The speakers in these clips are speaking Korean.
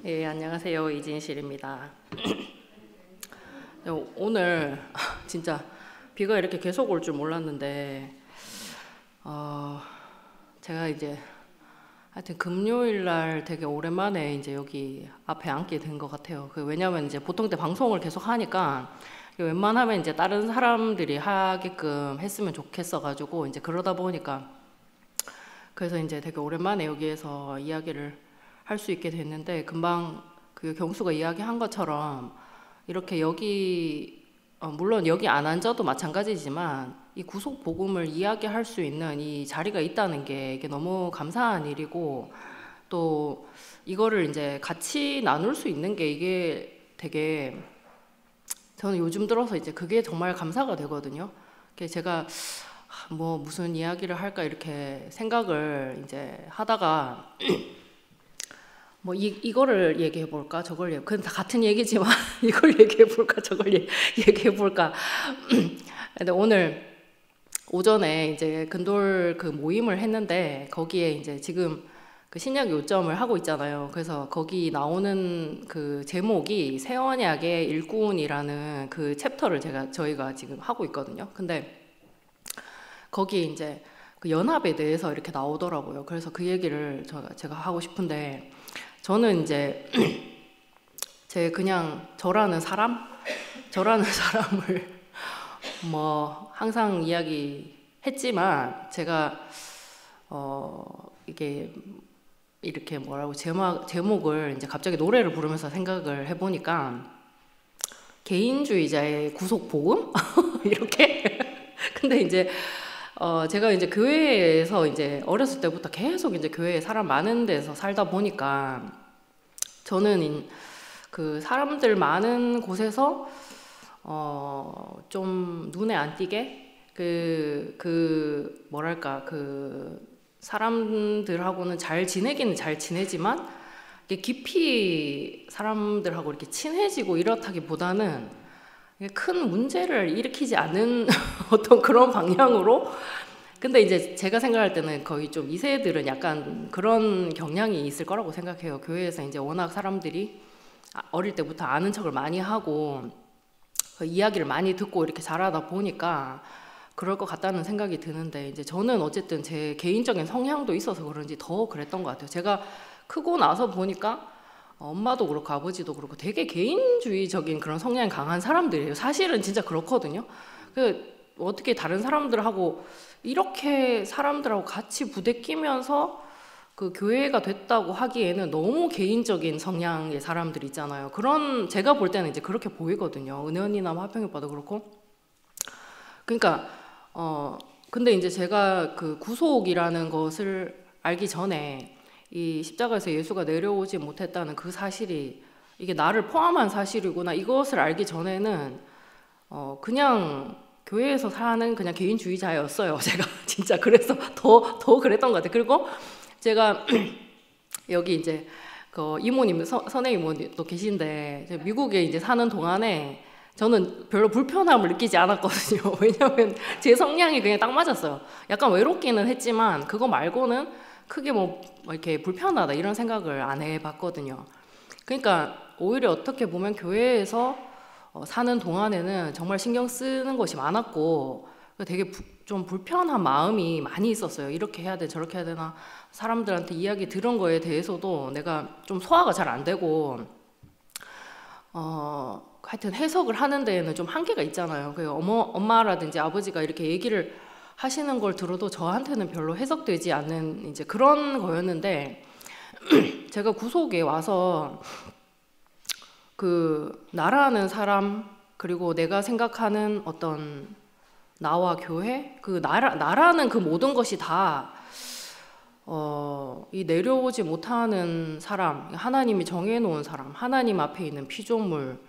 예, 안녕하세요. 이진실입니다. 오늘 진짜 비가 이렇게 계속 올 줄 몰랐는데 제가 이제 하여튼 금요일 날 되게 오랜만에 이제 여기 앞에 앉게 된 것 같아요. 왜냐면 이제 보통 때 방송을 계속 하니까 웬만하면 이제 다른 사람들이 하게끔 했으면 좋겠어 가지고 이제 그러다 보니까 그래서 이제 되게 오랜만에 여기에서 이야기를 할 수 있게 됐는데, 금방 그 경수가 이야기한 것처럼 이렇게 여기 물론 여기 안 앉아도 마찬가지지만 이 구속 복음을 이야기할 수 있는 이 자리가 있다는 게 이게 너무 감사한 일이고, 또 이거를 이제 같이 나눌 수 있는 게 이게 되게 저는 요즘 들어서 이제 그게 정말 감사가 되거든요. 제가 뭐 무슨 이야기를 할까 이렇게 생각을 이제 하다가 뭐 이거를 얘기해 볼까 저걸 그건 다 같은 얘기지만 이걸 얘기해 볼까 저걸 얘기해 볼까. 근데 오늘 오전에 이제 근돌 그 모임을 했는데 거기에 이제 지금 그 신약 요점을 하고 있잖아요. 그래서 거기 나오는 그 제목이 새 언약의 일꾼이라는 그 챕터를 저희가 지금 하고 있거든요. 근데 거기에 이제 그 연합에 대해서 이렇게 나오더라고요. 그래서 그 얘기를 제가 하고 싶은데, 저는 이제 그냥 저라는 사람을 뭐 항상 이야기했지만, 제가 이게 이렇게 뭐라고 제목을 이제 갑자기 노래를 부르면서 생각을 해보니까 개인주의자의 구속 복음 이렇게. 근데 이제 제가 이제 교회에서 이제 어렸을 때부터 계속 이제 교회에 사람 많은 데서 살다 보니까 저는 그 사람들 많은 곳에서 좀 눈에 안 띄게 뭐랄까 그 사람들하고는 잘 지내기는 잘 지내지만 이게 깊이 사람들하고 이렇게 친해지고 이렇다기보다는 큰 문제를 일으키지 않는 어떤 그런 방향으로. 근데 이제 제가 생각할 때는 거의 좀 2세들은 약간 그런 경향이 있을 거라고 생각해요. 교회에서 이제 워낙 사람들이 어릴 때부터 아는 척을 많이 하고 그 이야기를 많이 듣고 이렇게 자라다 보니까 그럴 것 같다는 생각이 드는데, 이제 저는 어쨌든 제 개인적인 성향도 있어서 그런지 더 그랬던 것 같아요. 제가 크고 나서 보니까 엄마도 그렇고 아버지도 그렇고 되게 개인주의적인 그런 성향이 강한 사람들이에요. 사실은 진짜 그렇거든요. 어떻게 다른 사람들하고 이렇게 사람들하고 같이 부대끼면서 그 교회가 됐다고 하기에는 너무 개인적인 성향의 사람들 있잖아요. 그런 제가 볼 때는 이제 그렇게 보이거든요. 은혜 언니나 화평이 오빠도 그렇고. 그러니까 근데 이제 제가 그 구속이라는 것을 알기 전에 이 십자가에서 예수가 내려오지 못했다는 그 사실이 이게 나를 포함한 사실이구나, 이것을 알기 전에는 그냥 교회에서 사는 그냥 개인주의자였어요. 제가 진짜 그래서 더 그랬던 것 같아요. 그리고 제가 여기 이제 그 이모님, 선혜 이모님도 계신데, 미국에 이제 사는 동안에 저는 별로 불편함을 느끼지 않았거든요. 왜냐면 제 성향이 그냥 딱 맞았어요. 약간 외롭기는 했지만 그거 말고는 크게 뭐 이렇게 불편하다 이런 생각을 안 해봤거든요. 그러니까 오히려 어떻게 보면 교회에서 사는 동안에는 정말 신경 쓰는 것이 많았고 되게 좀 불편한 마음이 많이 있었어요. 이렇게 해야 돼 저렇게 해야 되나, 사람들한테 이야기 들은 거에 대해서도 내가 좀 소화가 잘 안 되고 하여튼 해석을 하는 데에는 좀 한계가 있잖아요. 엄마라든지 아버지가 이렇게 얘기를 하시는 걸 들어도 저한테는 별로 해석되지 않는 이제 그런 거였는데, 제가 구속에 와서 그 나라는 사람, 그리고 내가 생각하는 어떤 나와 교회, 그 나라는 그 모든 것이 다 이 내려오지 못하는 사람, 하나님이 정해놓은 사람, 하나님 앞에 있는 피조물,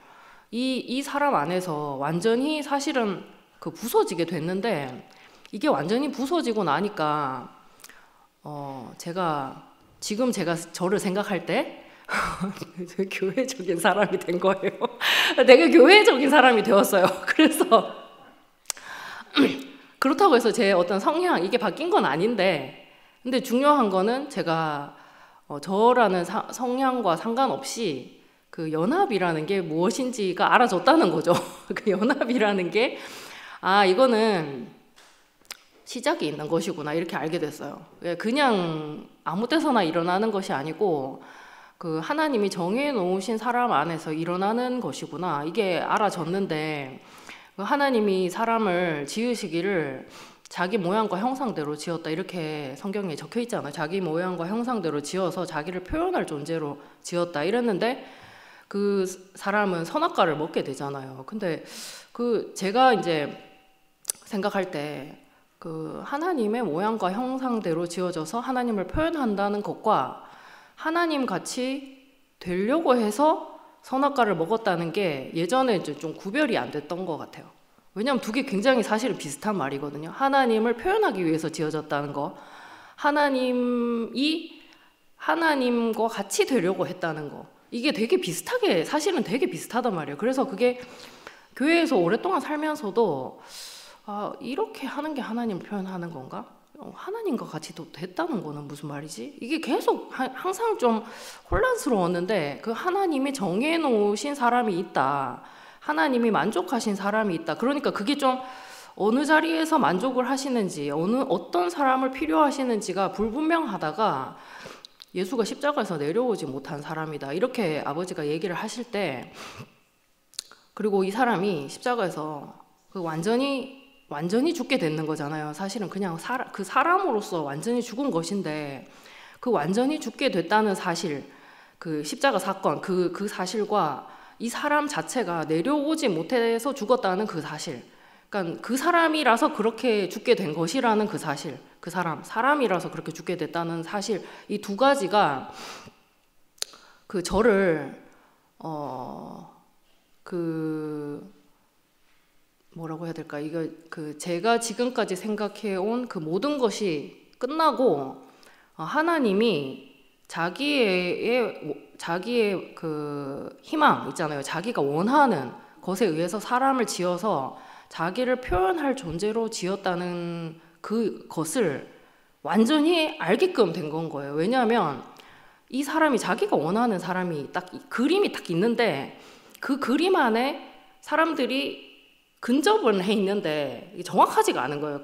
이 사람 안에서 완전히 사실은 그 부서지게 됐는데, 이게 완전히 부서지고 나니까 지금 제가 저를 생각할 때 교회적인 사람이 된 거예요. 되게 교회적인 사람이 되었어요. 그래서 그렇다고 해서 제 어떤 성향 이게 바뀐 건 아닌데, 근데 중요한 거는 제가 저라는 성향과 상관없이 그 연합이라는 게 무엇인지가 알아졌다는 거죠. 그 연합이라는 게 이거는 시작이 있는 것이구나 이렇게 알게 됐어요. 그냥 아무 때서나 일어나는 것이 아니고 그 하나님이 정해 놓으신 사람 안에서 일어나는 것이구나 이게 알아졌는데, 하나님이 사람을 지으시기를 자기 모양과 형상대로 지었다 이렇게 성경에 적혀 있잖아요. 자기 모양과 형상대로 지어서 자기를 표현할 존재로 지었다 이랬는데 그 사람은 선악과를 먹게 되잖아요. 근데 제가 이제 생각할 때 그 하나님의 모양과 형상대로 지어져서 하나님을 표현한다는 것과 하나님 같이 되려고 해서 선악과를 먹었다는 게 예전에 이제 좀 구별이 안 됐던 것 같아요. 왜냐하면 두 개 굉장히 사실은 비슷한 말이거든요. 하나님을 표현하기 위해서 지어졌다는 거, 하나님이 하나님과 같이 되려고 했다는 거, 이게 되게 비슷하게 사실은 되게 비슷하단 말이에요. 그래서 그게 교회에서 오랫동안 살면서도 이렇게 하는 게 하나님을 표현하는 건가? 하나님과 같이 또 됐다는 거는 무슨 말이지? 이게 계속 항상 좀 혼란스러웠는데 그 하나님이 정해놓으신 사람이 있다. 하나님이 만족하신 사람이 있다. 그러니까 그게 좀 어느 자리에서 만족을 하시는지 어떤 사람을 필요하시는지가 불분명하다가 예수가 십자가에서 내려오지 못한 사람이다. 이렇게 아버지가 얘기를 하실 때, 그리고 이 사람이 십자가에서 완전히 죽게 되는 거잖아요. 사실은 그냥 그 사람으로서 완전히 죽은 것인데 그 완전히 죽게 됐다는 사실, 그 십자가 사건 그 사실과 이 사람 자체가 내려오지 못해서 죽었다는 그 사실, 그러니까 그 사람이라서 그렇게 죽게 된 것이라는 그 사실, 그 사람이라서 그렇게 죽게 됐다는 사실, 이 두 가지가 그 저를 뭐라고 해야 될까? 이거 제가 지금까지 생각해온 그 모든 것이 끝나고 하나님이 자기의 그 희망 있잖아요. 자기가 원하는 것에 의해서 사람을 지어서 자기를 표현할 존재로 지었다는 그것을 완전히 알게끔 된 건 거예요. 왜냐하면 이 사람이 자기가 원하는 사람이 그림이 딱 있는데 그 그림 안에 사람들이 근접은 해 있는데 정확하지가 않은 거예요.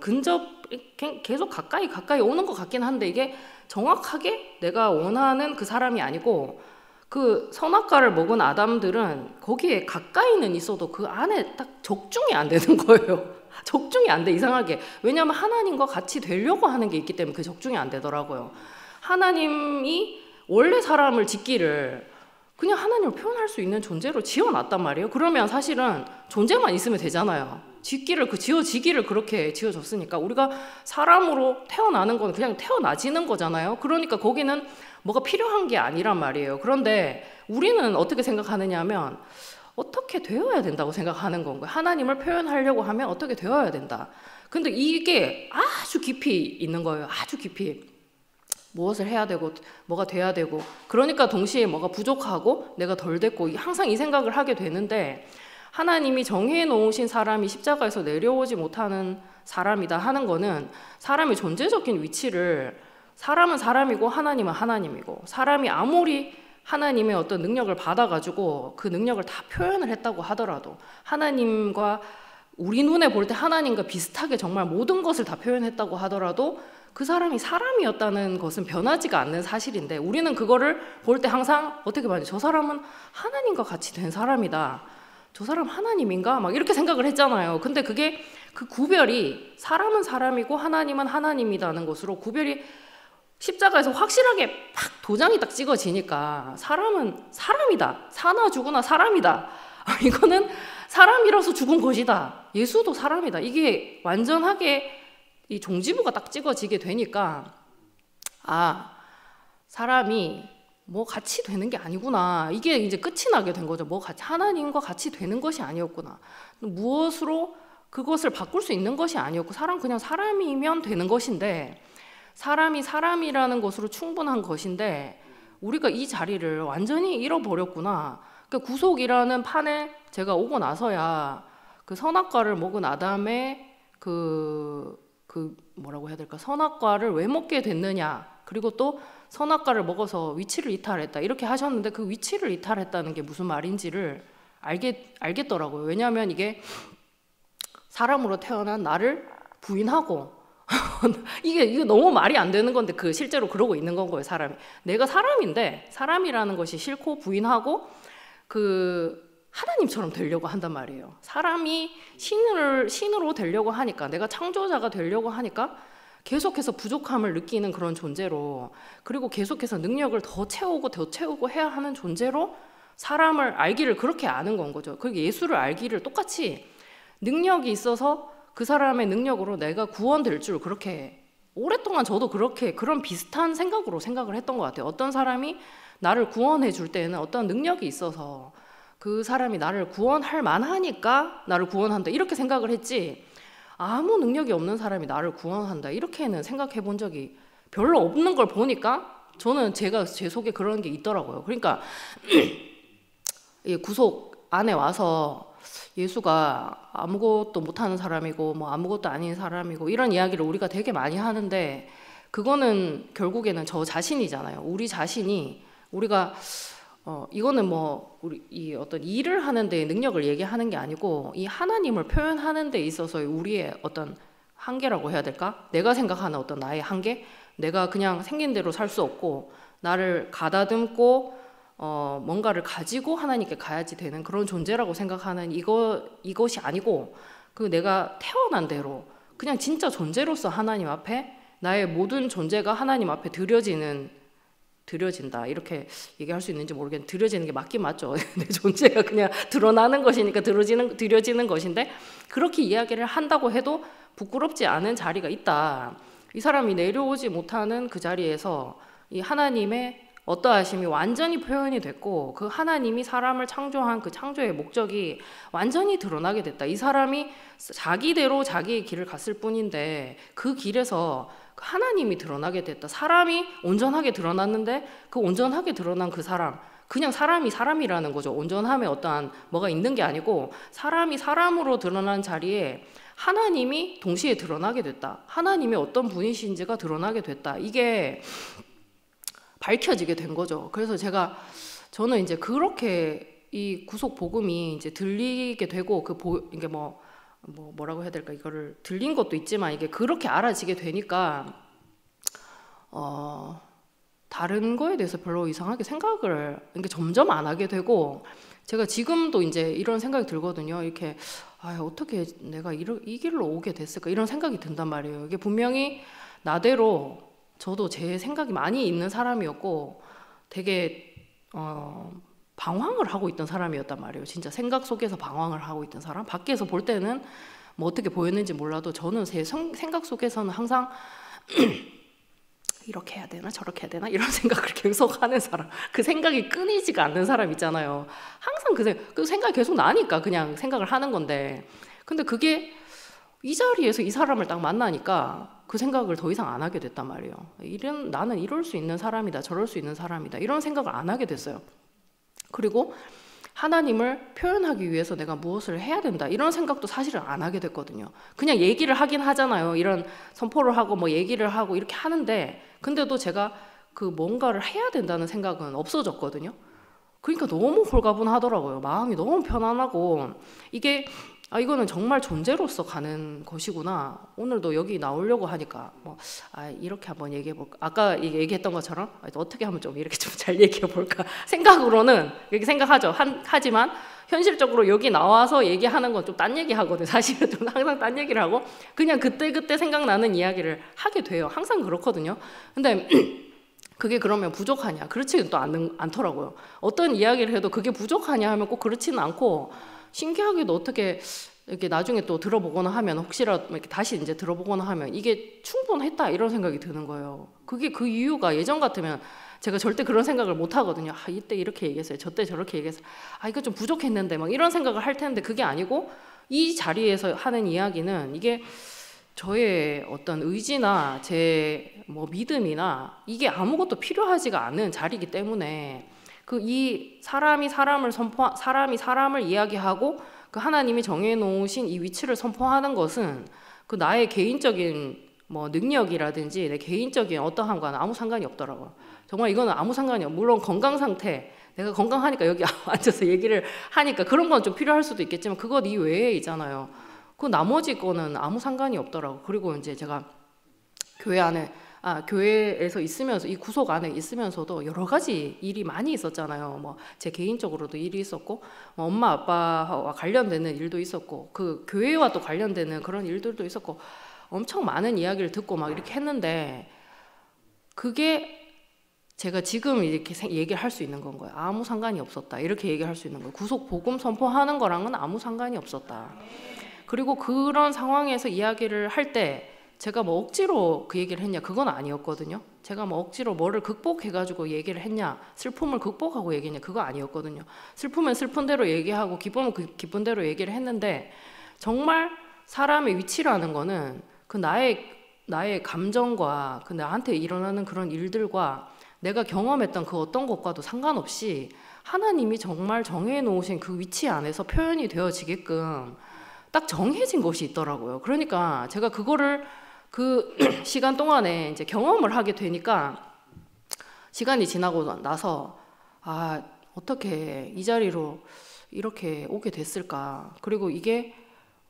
계속 가까이 오는 것 같긴 한데 이게 정확하게 내가 원하는 그 사람이 아니고, 그 선악과를 먹은 아담들은 거기에 가까이는 있어도 그 안에 딱 적중이 안 되는 거예요. 적중이 안 돼, 이상하게. 왜냐하면 하나님과 같이 되려고 하는 게 있기 때문에 그 적중이 안 되더라고요. 하나님이 원래 사람을 짓기를 그냥 하나님을 표현할 수 있는 존재로 지어놨단 말이에요. 그러면 사실은 존재만 있으면 되잖아요. 지어지기를 그렇게 지어졌으니까 우리가 사람으로 태어나는 건 그냥 태어나지는 거잖아요. 그러니까 거기는 뭐가 필요한 게 아니란 말이에요. 그런데 우리는 어떻게 생각하느냐 하면 어떻게 되어야 된다고 생각하는 건 거예요. 하나님을 표현하려고 하면 어떻게 되어야 된다. 근데 이게 아주 깊이 있는 거예요. 아주 깊이. 무엇을 해야 되고 뭐가 돼야 되고, 그러니까 동시에 뭐가 부족하고 내가 덜 됐고 항상 이 생각을 하게 되는데, 하나님이 정해 놓으신 사람이 십자가에서 내려오지 못하는 사람이다 하는 거는 사람의 존재적인 위치를, 사람은 사람이고 하나님은 하나님이고, 사람이 아무리 하나님의 어떤 능력을 받아가지고 그 능력을 다 표현을 했다고 하더라도, 하나님과 우리 눈에 볼 때 하나님과 비슷하게 정말 모든 것을 다 표현했다고 하더라도 그 사람이 사람이었다는 것은 변하지가 않는 사실인데, 우리는 그거를 볼 때 항상 어떻게 봐요? 저 사람은 하나님과 같이 된 사람이다. 저 사람 하나님인가? 막 이렇게 생각을 했잖아요. 근데 그게 그 구별이 사람은 사람이고 하나님은 하나님이라는 것으로 구별이 십자가에서 확실하게 팍 도장이 딱 찍어지니까 사람은 사람이다. 사나 죽으나 사람이다. 이거는 사람이라서 죽은 것이다. 예수도 사람이다. 이게 완전하게 이 종지부가 딱 찍어지게 되니까 사람이 뭐 같이 되는 게 아니구나. 이게 이제 끝이 나게 된 거죠. 하나님과 같이 되는 것이 아니었구나. 무엇으로 그것을 바꿀 수 있는 것이 아니었고, 그냥 사람이면 되는 것인데, 사람이 사람이라는 것으로 충분한 것인데 우리가 이 자리를 완전히 잃어버렸구나. 그러니까 구속이라는 판에 제가 오고 나서야 그 선악과를 먹은 아담의 뭐라고 해야 될까? 선악과를 왜 먹게 됐느냐? 그리고 또 선악과를 먹어서 위치를 이탈했다 이렇게 하셨는데 그 위치를 이탈했다는 게 무슨 말인지를 알겠더라고요. 왜냐하면 이게 사람으로 태어난 나를 부인하고 이게 너무 말이 안 되는 건데 그 실제로 그러고 있는 건 거예요. 사람이 내가 사람인데 사람이라는 것이 싫고 부인하고 그 하나님처럼 되려고 한단 말이에요. 사람이 신으로 되려고 하니까 내가 창조자가 되려고 하니까 계속해서 부족함을 느끼는 그런 존재로 그리고 계속해서 능력을 더 채우고 해야 하는 존재로 사람을 알기를 그렇게 아는 건 거죠. 그리고 예수를 알기를 똑같이 능력이 있어서 그 사람의 능력으로 내가 구원될 줄 그렇게 오랫동안 저도 그렇게 그런 비슷한 생각으로 생각을 했던 것 같아요. 어떤 사람이 나를 구원해 줄 때는 어떤 능력이 있어서 그 사람이 나를 구원할 만하니까 나를 구원한다 이렇게 생각을 했지 아무 능력이 없는 사람이 나를 구원한다 이렇게는 생각해 본 적이 별로 없는 걸 보니까 저는 제 속에 그런 게 있더라고요. 그러니까 구속 안에 와서 예수가 아무것도 못하는 사람이고 뭐 아무것도 아닌 사람이고 이런 이야기를 우리가 되게 많이 하는데 그거는 결국에는 저 자신이잖아요. 우리 자신이 우리가 이거는 뭐 우리 이 어떤 일을 하는 데 능력을 얘기하는 게 아니고 이 하나님을 표현하는 데 있어서 우리의 어떤 한계라고 해야 될까? 내가 생각하는 어떤 나의 한계? 내가 그냥 생긴 대로 살 수 없고 나를 가다듬고 뭔가를 가지고 하나님께 가야지 되는 그런 존재라고 생각하는 이것이 아니고 그 내가 태어난 대로 그냥 진짜 존재로서 하나님 앞에 나의 모든 존재가 하나님 앞에 드려진다 이렇게 얘기할 수 있는지 모르겠는데 드려지는 게 맞긴 맞죠. 내 존재가 그냥 드러나는 것이니까 드려지는 것인데 그렇게 이야기를 한다고 해도 부끄럽지 않은 자리가 있다. 이 사람이 내려오지 못하는 그 자리에서 이 하나님의 어떠하심이 완전히 표현이 됐고 그 하나님이 사람을 창조한 그 창조의 목적이 완전히 드러나게 됐다. 이 사람이 자기대로 자기의 길을 갔을 뿐인데 그 길에서 하나님이 드러나게 됐다. 사람이 온전하게 드러났는데 그 온전하게 드러난 그 사람 그냥 사람이 사람이라는 거죠. 온전함에 어떠한 뭐가 있는 게 아니고 사람이 사람으로 드러난 자리에 하나님이 동시에 드러나게 됐다. 하나님이 어떤 분이신지가 드러나게 됐다. 이게 밝혀지게 된 거죠. 그래서 저는 이제 그렇게 이 구속 복음이 이제 들리게 되고 이게 뭐라고 해야 될까 이거를 들린 것도 있지만 이게 그렇게 알아지게 되니까 다른 거에 대해서 별로 이상하게 생각을 이게 점점 안 하게 되고 제가 지금도 이제 이런 생각이 들거든요. 이렇게 어떻게 내가 이 길로 오게 됐을까 이런 생각이 든단 말이에요. 이게 분명히 나대로 저도 제 생각이 많이 있는 사람이었고 되게 방황을 하고 있던 사람이었단 말이에요. 진짜 생각 속에서 방황을 하고 있던 사람. 밖에서 볼 때는 뭐 어떻게 보였는지 몰라도 저는 제 생각 속에서는 항상 이렇게 해야 되나 저렇게 해야 되나 이런 생각을 계속 하는 사람. 그 생각이 끊이지가 않는 사람 있잖아요. 항상 그 생각이 계속 나니까 그냥 생각을 하는 건데 근데 그게 이 자리에서 이 사람을 딱 만나니까 그 생각을 더 이상 안 하게 됐단 말이에요. 나는 이럴 수 있는 사람이다 저럴 수 있는 사람이다 이런 생각을 안 하게 됐어요. 그리고 하나님을 표현하기 위해서 내가 무엇을 해야 된다 이런 생각도 사실은 안 하게 됐거든요. 그냥 얘기를 하긴 하잖아요. 이런 선포를 하고 뭐 얘기를 하고 이렇게 하는데 근데도 제가 그 뭔가를 해야 된다는 생각은 없어졌거든요. 그러니까 너무 홀가분하더라고요. 마음이 너무 편안하고 이거는 정말 존재로서 가는 것이구나. 오늘도 여기 나오려고 하니까 이렇게 한번 얘기해 볼까. 아까 얘기했던 것처럼 어떻게 하면 좀 이렇게 좀 잘 얘기해 볼까. 생각으로는 이렇게 생각하죠. 하지만 현실적으로 여기 나와서 얘기하는 건 좀 딴 얘기 하거든요. 사실은 좀 항상 딴 얘기를 하고 그냥 그때 생각나는 이야기를 하게 돼요. 항상 그렇거든요. 근데 그게 그러면 부족하냐? 그렇지는 또 않더라고요. 어떤 이야기를 해도 그게 부족하냐 하면 꼭 그렇지는 않고 신기하게도 어떻게 이렇게 나중에 또 들어보거나 하면 혹시라도 이렇게 다시 이제 들어보거나 하면 이게 충분했다 이런 생각이 드는 거예요. 그게 그 이유가 예전 같으면 제가 절대 그런 생각을 못 하거든요. 이때 이렇게 얘기했어요. 저때 저렇게 얘기했어요. 이거 좀 부족했는데 막 이런 생각을 할 텐데 그게 아니고 이 자리에서 하는 이야기는 이게 저의 어떤 의지나 제 뭐 믿음이나 이게 아무것도 필요하지가 않은 자리이기 때문에 이 사람이 사람을 이야기하고 그 하나님이 정해놓으신 이 위치를 선포하는 것은 그 나의 개인적인 뭐 능력이라든지 내 개인적인 어떠한 거는 아무 상관이 없더라고요. 정말 이거는 아무 상관이 없어요. 물론 건강 상태, 내가 건강하니까 여기 앉아서 얘기를 하니까 그런 건 좀 필요할 수도 있겠지만 그것 이외에 있잖아요. 그 나머지 거는 아무 상관이 없더라고. 그리고 이제 제가 교회 안에 교회에서 있으면서 이 구속 안에 있으면서도 여러 가지 일이 많이 있었잖아요. 뭐 제 개인적으로도 일이 있었고 뭐 엄마 아빠와 관련되는 일도 있었고 그 교회와 또 관련되는 그런 일들도 있었고 엄청 많은 이야기를 듣고 막 이렇게 했는데 그게 제가 지금 이렇게 얘기를 할 수 있는 건 거예요. 아무 상관이 없었다. 이렇게 얘기할 수 있는 거예요. 구속 복음 선포하는 거랑은 아무 상관이 없었다. 그리고 그런 상황에서 이야기를 할 때 제가 뭐 억지로 그 얘기를 했냐 그건 아니었거든요. 제가 뭐 억지로 뭐를 극복해가지고 얘기를 했냐 슬픔을 극복하고 얘기했냐 그거 아니었거든요. 슬프면 슬픈 대로 얘기하고 기쁘면 기쁜 대로 얘기를 했는데 정말 사람의 위치라는 거는 그 나의 감정과 그 나한테 일어나는 그런 일들과 내가 경험했던 그 어떤 것과도 상관없이 하나님이 정말 정해놓으신 그 위치 안에서 표현이 되어지게끔 딱 정해진 것이 있더라고요. 그러니까 제가 그거를 그 시간 동안에 이제 경험을 하게 되니까 시간이 지나고 나서 어떻게 이 자리로 이렇게 오게 됐을까. 그리고 이게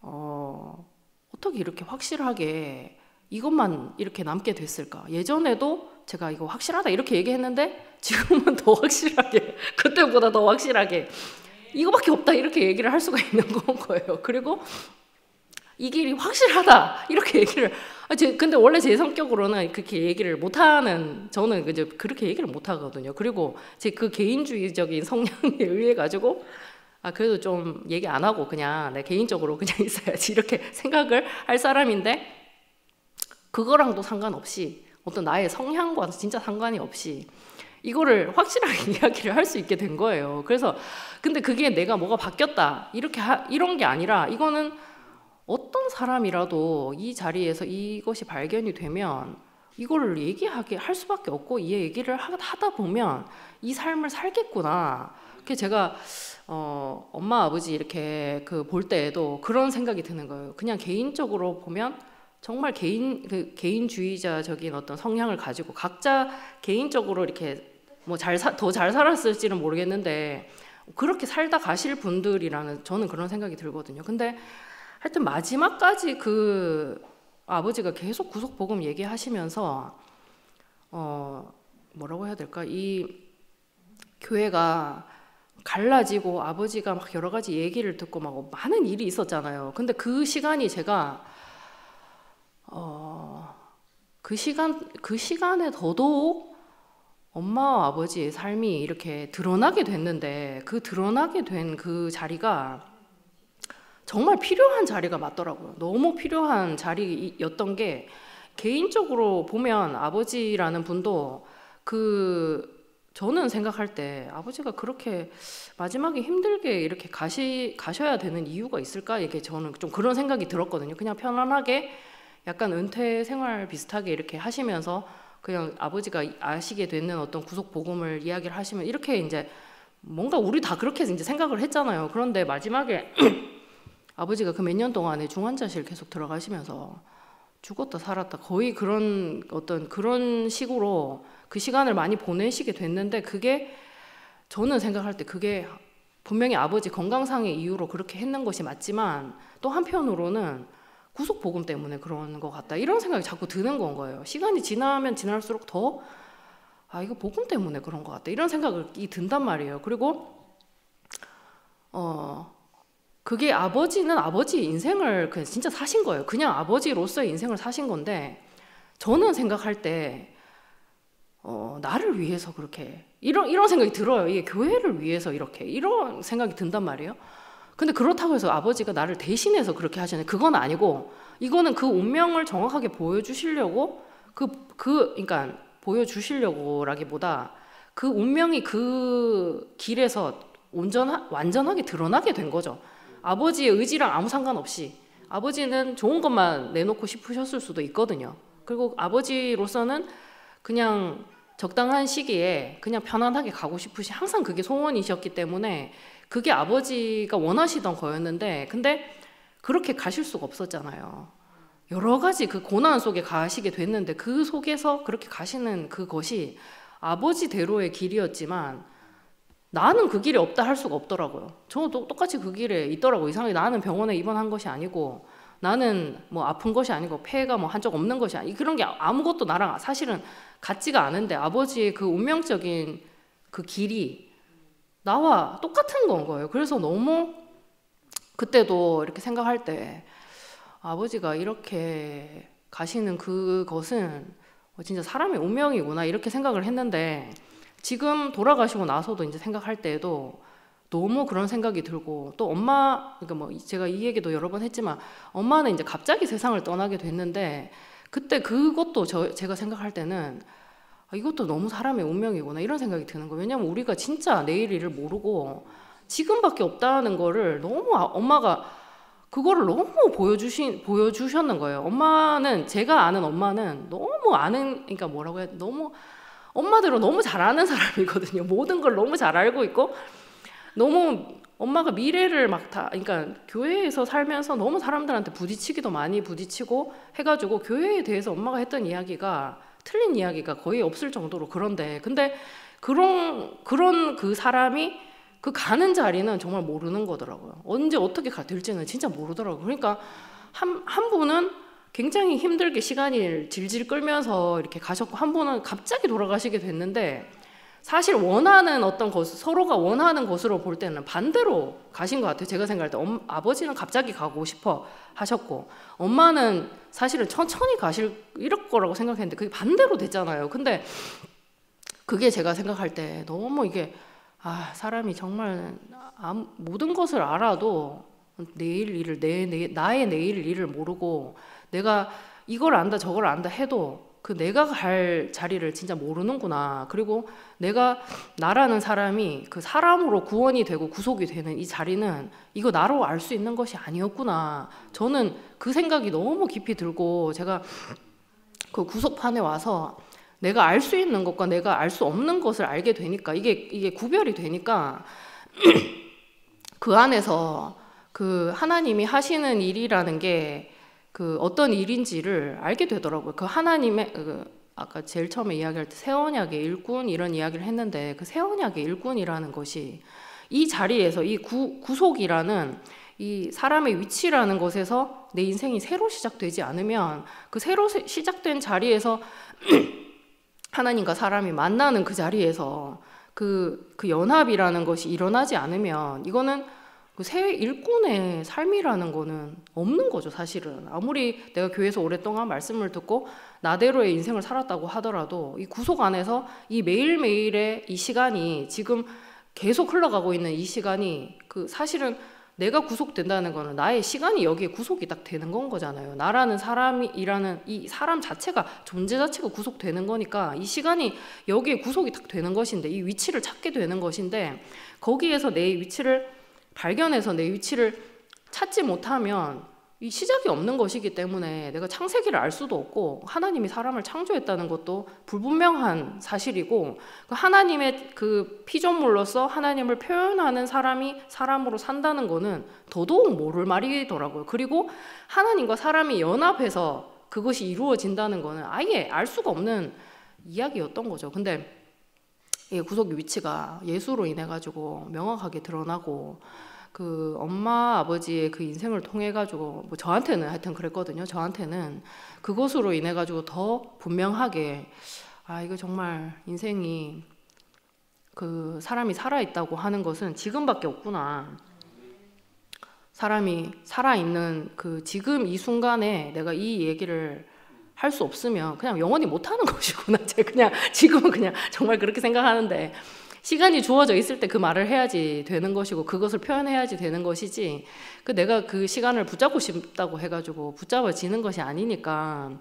어떻게 이렇게 확실하게 이것만 이렇게 남게 됐을까. 예전에도 제가 이거 확실하다 이렇게 얘기했는데 지금은 더 확실하게 그때보다 더 확실하게 이거밖에 없다 이렇게 얘기를 할 수가 있는 거예요. 그리고 이 길이 확실하다 이렇게 얘기를 근데 원래 제 성격으로는 그렇게 얘기를 못하는 저는 이제 그렇게 얘기를 못하거든요. 그리고 제 그 개인주의적인 성향에 의해 가지고 그래도 좀 얘기 안 하고 그냥 내 개인적으로 그냥 있어야지 이렇게 생각을 할 사람인데 그거랑도 상관없이 어떤 나의 성향과 진짜 상관이 없이 이거를 확실하게 이야기를 할 수 있게 된 거예요. 그래서 근데 그게 내가 뭐가 바뀌었다 이런 게 아니라 이거는 어떤 사람이라도 이 자리에서 이것이 발견이 되면 이거를 얘기하게 할 수밖에 없고 이 얘기를 하다 보면 이 삶을 살겠구나. 그게 제가 엄마 아버지 이렇게 볼 때에도 그런 생각이 드는 거예요. 그냥 개인적으로 보면 정말 개인주의자적인 어떤 성향을 가지고 각자 개인적으로 이렇게 뭐 더 잘 살았을지는 모르겠는데 그렇게 살다 가실 분들이라는 저는 그런 생각이 들거든요. 근데 하여튼 마지막까지 그 아버지가 계속 구속 복음 얘기하시면서 뭐라고 해야 될까? 이 교회가 갈라지고 아버지가 막 여러 가지 얘기를 듣고 막 많은 일이 있었잖아요. 근데 그 시간이 제가 그 시간에 더더욱 엄마와 아버지의 삶이 이렇게 드러나게 됐는데 그 드러나게 된 그 자리가 정말 필요한 자리가 맞더라고요. 너무 필요한 자리였던 게 개인적으로 보면 아버지라는 분도 저는 생각할 때 아버지가 그렇게 마지막에 힘들게 이렇게 가셔야 되는 이유가 있을까? 이게 저는 좀 그런 생각이 들었거든요. 그냥 편안하게 약간 은퇴 생활 비슷하게 이렇게 하시면서 그냥 아버지가 아시게 되는 어떤 구속 복음을 이야기를 하시면 이렇게 이제 뭔가 우리 다 그렇게 이제 생각을 했잖아요. 그런데 마지막에 아버지가 그 몇 년 동안에 중환자실 계속 들어가시면서 죽었다 살았다 거의 그런 어떤 그런 식으로 그 시간을 많이 보내시게 됐는데 그게 저는 생각할 때 그게 분명히 아버지 건강상의 이유로 그렇게 했는 것이 맞지만 또 한편으로는 구속 복음 때문에 그런 것 같다 이런 생각이 자꾸 드는 건 거예요. 시간이 지나면 지날수록 더 이거 복음 때문에 그런 것 같다 이런 생각이 든단 말이에요. 그리고 그게 아버지는 아버지 인생을 그냥 진짜 사신 거예요. 그냥 아버지로서의 인생을 사신 건데 저는 생각할 때 나를 위해서 그렇게 이런 생각이 들어요. 이게 교회를 위해서 이런 생각이 든단 말이에요. 근데 그렇다고 해서 아버지가 나를 대신해서 그렇게 하시는 그건 아니고 이거는 그 운명을 정확하게 보여주시려고 그러니까 보여주시려고라기보다 그 운명이 그 길에서 완전하게 드러나게 된 거죠. 아버지의 의지랑 아무 상관없이 아버지는 좋은 것만 내놓고 싶으셨을 수도 있거든요. 그리고 아버지로서는 그냥 적당한 시기에 그냥 편안하게 가고 항상 그게 소원이셨기 때문에 그게 아버지가 원하시던 거였는데 근데 그렇게 가실 수가 없었잖아요. 여러 가지 그 고난 속에 가시게 됐는데 그 속에서 그렇게 가시는 그것이 아버지대로의 길이었지만 나는 그 길이 없다 할 수가 없더라고요. 저도 똑같이 그 길에 있더라고요. 이상하게 나는 병원에 입원한 것이 아니고 나는 뭐 아픈 것이 아니고 폐가 뭐 한쪽 없는 것이 아니고 그런 게 아무것도 나랑 사실은 같지가 않은데 아버지의 그 운명적인 그 길이 나와 똑같은 건 거예요. 그래서 너무 그때도 이렇게 생각할 때 아버지가 이렇게 가시는 그것은 진짜 사람의 운명이구나 이렇게 생각을 했는데 지금 돌아가시고 나서도 이제 생각할 때에도 너무 그런 생각이 들고 또 엄마 그러니까 뭐 제가 이 얘기도 여러 번 했지만 엄마는 이제 갑자기 세상을 떠나게 됐는데 그때 그것도 제가 생각할 때는 이것도 너무 사람의 운명이구나 이런 생각이 드는 거예요. 왜냐면 우리가 진짜 내일 일을 모르고 지금밖에 없다는 거를 너무 엄마가 그거를 너무 보여주셨는 거예요. 엄마는 제가 아는 엄마는 너무 아는 그러니까 뭐라고 해야 너무 엄마대로 너무 잘 아는 사람이거든요. 모든 걸 너무 잘 알고 있고 너무 엄마가 미래를 막 다 그러니까 교회에서 살면서 너무 사람들한테 부딪히기도 많이 부딪히고 해가지고 교회에 대해서 엄마가 했던 이야기가 틀린 이야기가 거의 없을 정도로 그런데 근데 그런 그 사람이 그 가는 자리는 정말 모르는 거더라고요. 언제 어떻게 될지는 진짜 모르더라고요. 그러니까 한 분은 굉장히 힘들게 시간이 질질 끌면서 이렇게 가셨고 한 분은 갑자기 돌아가시게 됐는데 사실 원하는 어떤 것 서로가 원하는 것으로 볼 때는 반대로 가신 것 같아요. 제가 생각할 때 아버지는 갑자기 가고 싶어 하셨고 엄마는 사실은 천천히 가실 이럴 거라고 생각했는데 그게 반대로 됐잖아요. 근데 그게 제가 생각할 때 너무 이게 사람이 정말 모든 것을 알아도 내일 일을 나의 내일 일을 모르고 내가 이걸 안다 저걸 안다 해도 그 내가 갈 자리를 진짜 모르는구나. 그리고 내가 나라는 사람이 그 사람으로 구원이 되고 구속이 되는 이 자리는 이거 나로 알 수 있는 것이 아니었구나. 저는 그 생각이 너무 깊이 들고 제가 그 구속판에 와서 내가 알 수 있는 것과 내가 알 수 없는 것을 알게 되니까 이게 구별이 되니까 그 안에서 그 하나님이 하시는 일이라는 게 그 어떤 일인지를 알게 되더라고요. 그 하나님의 아까 제일 처음에 이야기할 때 새 언약의 일꾼 이런 이야기를 했는데 그 새 언약의 일꾼이라는 것이 이 자리에서 이 구속이라는 이 사람의 위치라는 것에서 내 인생이 새로 시작되지 않으면 그 새로 시작된 자리에서 하나님과 사람이 만나는 그 자리에서 그 연합이라는 것이 일어나지 않으면 이거는 그 새 일꾼의 삶이라는 거는 없는 거죠. 사실은 아무리 내가 교회에서 오랫동안 말씀을 듣고 나대로의 인생을 살았다고 하더라도 이 구속 안에서 이 매일매일의 이 시간이 지금 계속 흘러가고 있는 이 시간이 그 사실은 내가 구속된다는 거는 나의 시간이 여기에 구속이 딱 되는 건 거잖아요. 나라는 사람이라는 이 사람 자체가 존재 자체가 구속되는 거니까 이 시간이 여기에 구속이 딱 되는 것인데 이 위치를 찾게 되는 것인데 거기에서 내 위치를 발견해서 내 위치를 찾지 못하면 이 시작이 없는 것이기 때문에 내가 창세기를 알 수도 없고 하나님이 사람을 창조했다는 것도 불분명한 사실이고 하나님의 그 피조물로서 하나님을 표현하는 사람이 사람으로 산다는 거는 더더욱 모를 말이더라고요. 그리고 하나님과 사람이 연합해서 그것이 이루어진다는 거는 아예 알 수가 없는 이야기였던 거죠. 근데 이 구속의 위치가 예수로 인해 가지고 명확하게 드러나고 그 엄마 아버지의 그 인생을 통해 가지고 뭐 저한테는 하여튼 그랬거든요. 저한테는 그것으로 인해 가지고 더 분명하게 이거 정말 인생이 그 사람이 살아 있다고 하는 것은 지금밖에 없구나. 사람이 살아 있는 그 지금 이 순간에 내가 이 얘기를 할 수 없으면 그냥 영원히 못하는 것이구나. 제가 그냥 지금은 그냥 정말 그렇게 생각하는데 시간이 주어져 있을 때 그 말을 해야지 되는 것이고 그것을 표현해야지 되는 것이지 내가 그 시간을 붙잡고 싶다고 해가지고 붙잡아지는 것이 아니니까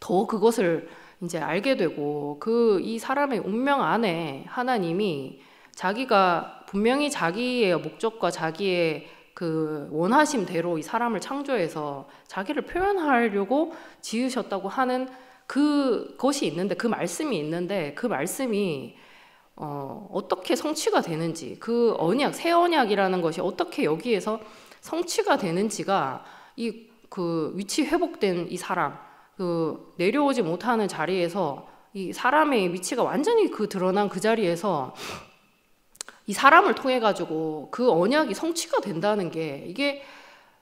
더 그것을 이제 알게 되고 이 사람의 운명 안에 하나님이 자기가 분명히 자기의 목적과 자기의 그 원하심대로 이 사람을 창조해서 자기를 표현하려고 지으셨다고 하는 그것이 있는데 그 말씀이 있는데 그 말씀이 어떻게 성취가 되는지 그 언약 새 언약이라는 것이 어떻게 여기에서 성취가 되는지가 이 그 위치 회복된 이 사람, 그 내려오지 못하는 자리에서 이 사람의 위치가 완전히 그 드러난 그 자리에서 이 사람을 통해 가지고 그 언약이 성취가 된다는 게, 이게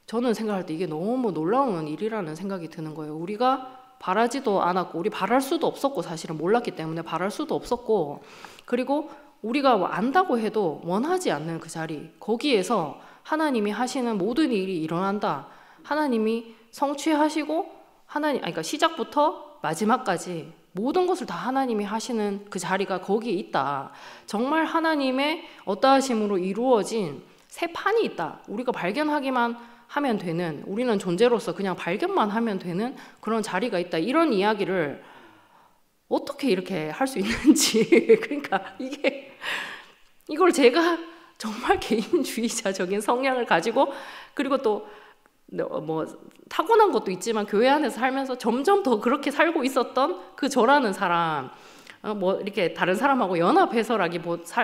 저는 생각할 때 이게 너무 놀라운 일이라는 생각이 드는 거예요. 우리가 바라지도 않았고, 우리 바랄 수도 없었고, 사실은 몰랐기 때문에 바랄 수도 없었고, 그리고 우리가 뭐 안다고 해도 원하지 않는 그 자리, 거기에서 하나님이 하시는 모든 일이 일어난다. 하나님이 성취하시고, 그러니까 시작부터 마지막까지 모든 것을 다 하나님이 하시는 그 자리가 거기에 있다. 정말 하나님의 어떠하심으로 이루어진 새 판이 있다. 우리가 발견하기만 하면 되는, 우리는 존재로서 그냥 발견만 하면 되는 그런 자리가 있다. 이런 이야기를 어떻게 이렇게 할 수 있는지. 그러니까 이걸 제가 정말 개인주의자적인 성향을 가지고, 그리고 또 뭐 타고난 것도 있지만 교회 안에서 살면서 점점 더 그렇게 살고 있었던 그 저라는 사람, 뭐 이렇게 다른 사람하고 연합해서라기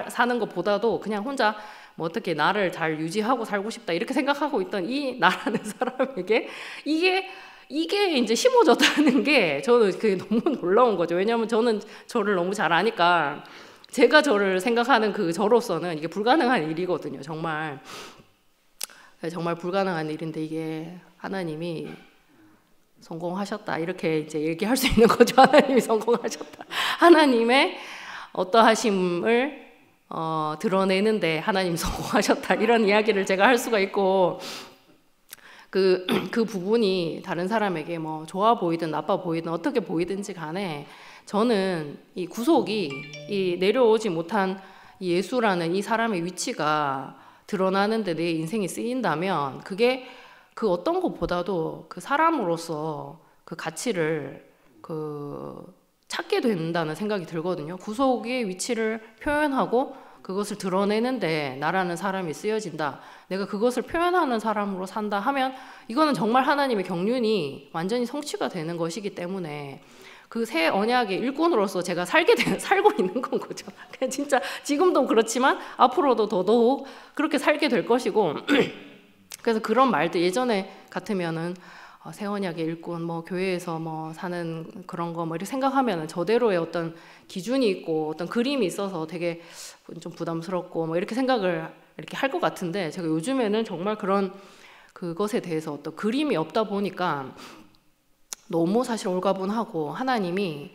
사는 것보다도 그냥 혼자 뭐 어떻게 나를 잘 유지하고 살고 싶다 이렇게 생각하고 있던 이 나라는 사람에게 이게 이제 심어졌다는 게 저는 그게 너무 놀라운 거죠. 왜냐하면 저는 저를 너무 잘 아니까, 제가 저를 생각하는 그 저로서는 이게 불가능한 일이거든요. 정말 불가능한 일인데, 이게 하나님이 성공하셨다 이렇게 이제 얘기할 수 있는 거죠. 하나님이 성공하셨다. 하나님의 어떠하심을 드러내는데 하나님이 성공하셨다, 이런 이야기를 제가 할 수가 있고, 그 부분이 다른 사람에게 뭐 좋아 보이든 나빠 보이든 어떻게 보이든지 간에, 저는 이 구속이, 이 내려오지 못한 이 예수라는 이 사람의 위치가 드러나는데 내 인생이 쓰인다면, 그게 그 어떤 것보다도 그 사람으로서 그 가치를 찾게 된다는 생각이 들거든요. 구속의 위치를 표현하고 그것을 드러내는데 나라는 사람이 쓰여진다. 내가 그것을 표현하는 사람으로 산다 하면, 이거는 정말 하나님의 경륜이 완전히 성취가 되는 것이기 때문에, 그 새 언약의 일꾼으로서 제가 살고 있는 건 거죠. 그냥 진짜 지금도 그렇지만 앞으로도 더더욱 그렇게 살게 될 것이고, 그래서 그런 말들, 예전에 같으면은 새 언약의 일꾼, 뭐 교회에서 뭐 사는 그런 거 뭐 이렇게 생각하면은 저대로의 어떤 기준이 있고 어떤 그림이 있어서 되게 좀 부담스럽고 뭐 이렇게 생각을 이렇게 할 것 같은데, 제가 요즘에는 정말 그런 그것에 대해서 어떤 그림이 없다 보니까 너무 사실 올가분하고, 하나님이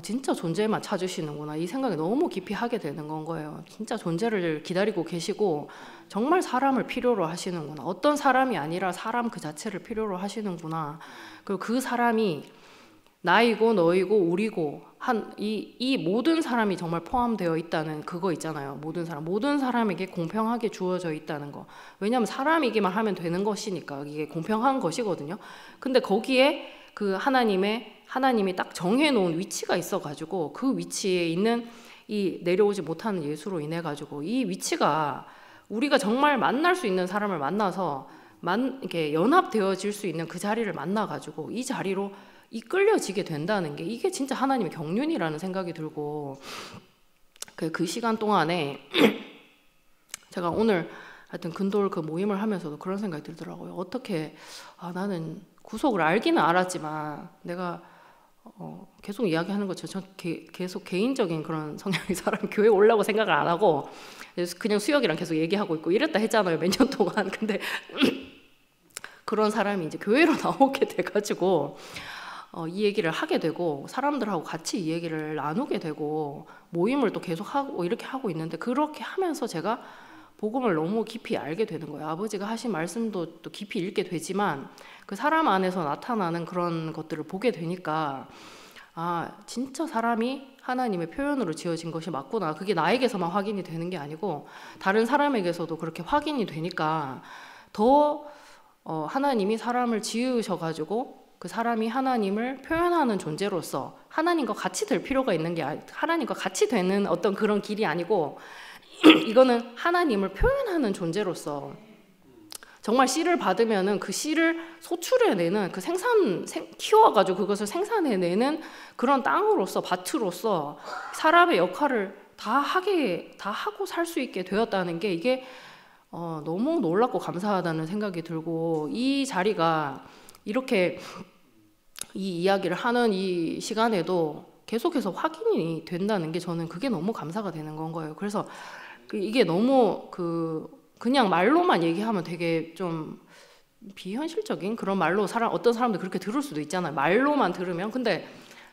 진짜 존재만 찾으시는구나 이 생각이 너무 깊이 하게 되는 건 거예요. 진짜 존재를 기다리고 계시고, 정말 사람을 필요로 하시는구나. 어떤 사람이 아니라 사람 그 자체를 필요로 하시는구나. 그리고 그 사람이 나이고 너이고 우리고 이 모든 사람이 정말 포함되어 있다는 그거 있잖아요. 모든 사람에게 공평하게 주어져 있다는 거. 왜냐하면 사람이기만 하면 되는 것이니까 이게 공평한 것이거든요. 근데 거기에 그 하나님이 딱 정해놓은 위치가 있어가지고, 그 위치에 있는 이 내려오지 못하는 예수로 인해 가지고, 이 위치가 우리가 정말 만날 수 있는 사람을 만나서 이렇게 연합되어질 수 있는 그 자리를 만나가지고 이 자리로 이끌려지게 된다는 게, 이게 진짜 하나님의 경륜이라는 생각이 들고, 그 시간 동안에 제가 오늘 하여튼 근돌 그 모임을 하면서도 그런 생각이 들더라고요. 어떻게 나는 구속을 알기는 알았지만, 내가 계속 이야기하는 것처럼 계속 개인적인 그런 성향의 사람이 교회에 오려고 생각을 안 하고 그냥 수혁이랑 계속 얘기하고 있고 이랬다 했잖아요, 몇 년 동안. 근데 그런 사람이 이제 교회로 나오게 돼가지고 이 얘기를 하게 되고, 사람들하고 같이 이 얘기를 나누게 되고, 모임을 또 계속 하고 이렇게 하고 있는데, 그렇게 하면서 제가 복음을 너무 깊이 알게 되는 거예요. 아버지가 하신 말씀도 또 깊이 읽게 되지만, 그 사람 안에서 나타나는 그런 것들을 보게 되니까, 진짜 사람이 하나님의 표현으로 지어진 것이 맞구나. 그게 나에게서만 확인이 되는 게 아니고 다른 사람에게서도 그렇게 확인이 되니까, 더 하나님이 사람을 지으셔가지고 그 사람이 하나님을 표현하는 존재로서 하나님과 같이 될 필요가 있는 게, 하나님과 같이 되는 어떤 그런 길이 아니고, 이거는 하나님을 표현하는 존재로서, 정말 씨를 받으면은 그 씨를 소출해내는, 그 키워가지고 그것을 생산해내는 그런 땅으로서, 밭으로서 사람의 역할을 다 하고 살 수 있게 되었다는 게, 이게 너무 놀랍고 감사하다는 생각이 들고, 이 자리가 이렇게 이 이야기를 하는 이 시간에도 계속해서 확인이 된다는 게 저는 그게 너무 감사가 되는 건 거예요. 그래서 이게 너무 그냥 말로만 얘기하면 되게 좀 비현실적인 그런 말로 어떤 사람들 그렇게 들을 수도 있잖아요. 말로만 들으면. 근데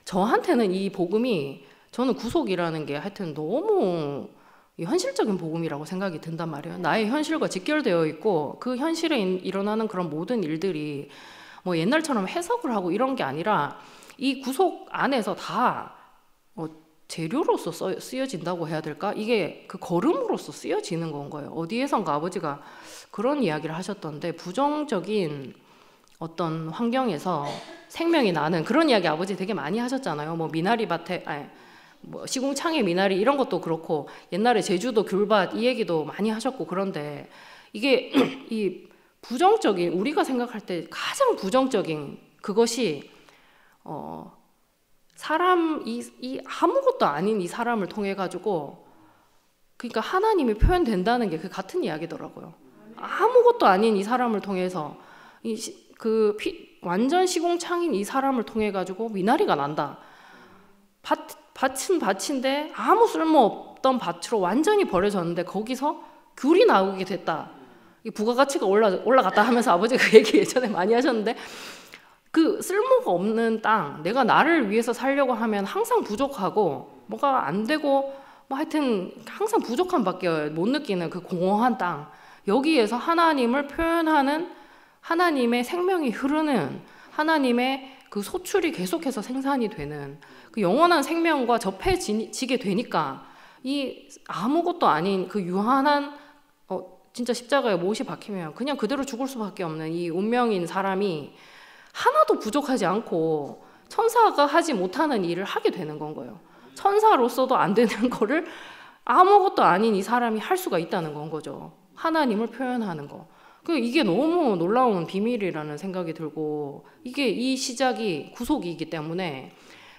저한테는 이 복음이, 저는 구속이라는 게 하여튼 너무 현실적인 복음이라고 생각이 든단 말이에요. 나의 현실과 직결되어 있고 그 현실에 일어나는 그런 모든 일들이 뭐 옛날처럼 해석을 하고 이런 게 아니라 이 구속 안에서 다 재료로서 쓰여진다고 해야 될까? 이게 그 걸음으로서 쓰여지는 건 거예요. 어디에선가 아버지가 그런 이야기를 하셨던데, 부정적인 어떤 환경에서 생명이 나는 그런 이야기 아버지 되게 많이 하셨잖아요. 뭐 미나리 밭에, 뭐 시궁창의 미나리 이런 것도 그렇고, 옛날에 제주도 귤밭 이 얘기도 많이 하셨고. 그런데 이게 이 부정적인, 우리가 생각할 때 가장 부정적인 그것이 사람, 이 아무것도 아닌 이 사람을 통해 가지고, 그러니까 하나님이 표현된다는 게 그 같은 이야기더라고요. 아무것도 아닌 이 사람을 통해서 완전 시궁창인 이 사람을 통해 가지고 미나리가 난다. 밭은 밭인데 아무 쓸모없던 밭으로 완전히 버려졌는데 거기서 귤이 나오게 됐다. 부가가치가 올라갔다 하면서 아버지가 그 얘기 예전에 많이 하셨는데, 그 쓸모가 없는 땅, 내가 나를 위해서 살려고 하면 항상 부족하고 뭐가 안 되고 뭐 하여튼 항상 부족한 밖에 못 느끼는 그 공허한 땅, 여기에서 하나님을 표현하는, 하나님의 생명이 흐르는, 하나님의 그 소출이 계속해서 생산이 되는 그 영원한 생명과 접해지게 되니까, 이 아무것도 아닌 그 유한한 진짜 십자가에 못이 박히면 그냥 그대로 죽을 수밖에 없는 이 운명인 사람이 하나도 부족하지 않고 천사가 하지 못하는 일을 하게 되는 건 거예요. 천사로서도 안 되는 거를 아무것도 아닌 이 사람이 할 수가 있다는 건 거죠. 하나님을 표현하는 거. 이게 너무 놀라운 비밀이라는 생각이 들고, 이게 이 시작이 구속이기 때문에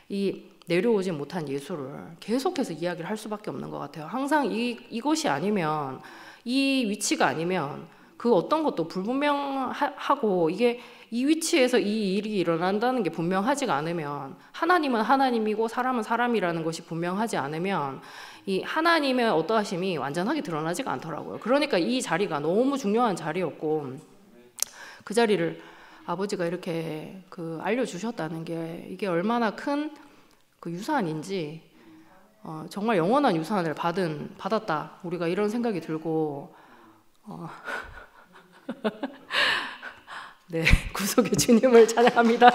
이 내려오지 못한 예수를 계속해서 이야기를 할 수밖에 없는 것 같아요. 항상 이것이 아니면, 이 위치가 아니면 그 어떤 것도 불분명하고, 이게 이 위치에서 이 일이 일어난다는 게 분명하지가 않으면, 하나님은 하나님이고 사람은 사람이라는 것이 분명하지 않으면 이 하나님의 어떠하심이 완전하게 드러나지가 않더라고요. 그러니까 이 자리가 너무 중요한 자리였고, 그 자리를 아버지가 이렇게 알려주셨다는 게 이게 얼마나 큰 그 유산인지, 정말 영원한 유산을 받았다 우리가, 이런 생각이 들고, 네, 구속의 주님을 찬양합니다.